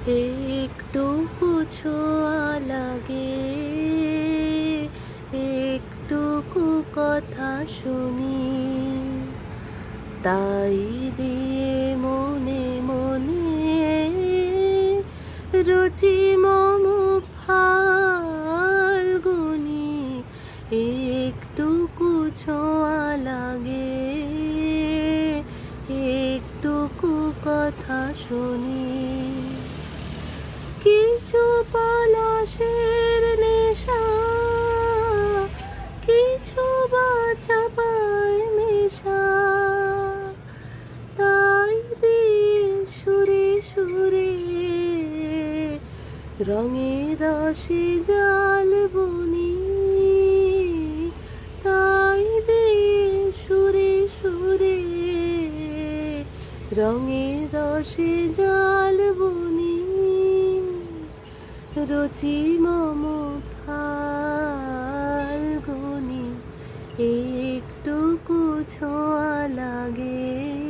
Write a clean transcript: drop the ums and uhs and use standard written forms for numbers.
একটুকু ছোঁয়া লাগে, একটুকু কথা শুনি, তাই দিয়ে মনে মনে রুচি মম ফাল্গুনি। একটুকু ছোঁয়া লাগে, একটুকু কথা শুনি, কিছু পলাশের নেশা, কিছু বা চাপায় মেশা, তাই দিয়ে সুরে সুরে রঙে রসে জাল বুনি, তাই দিয়ে সুরে সুরে রঙে রসে জাল বুনি। রুচি মম ফাল্গুনি, একটুকু ছোঁয়া লাগে।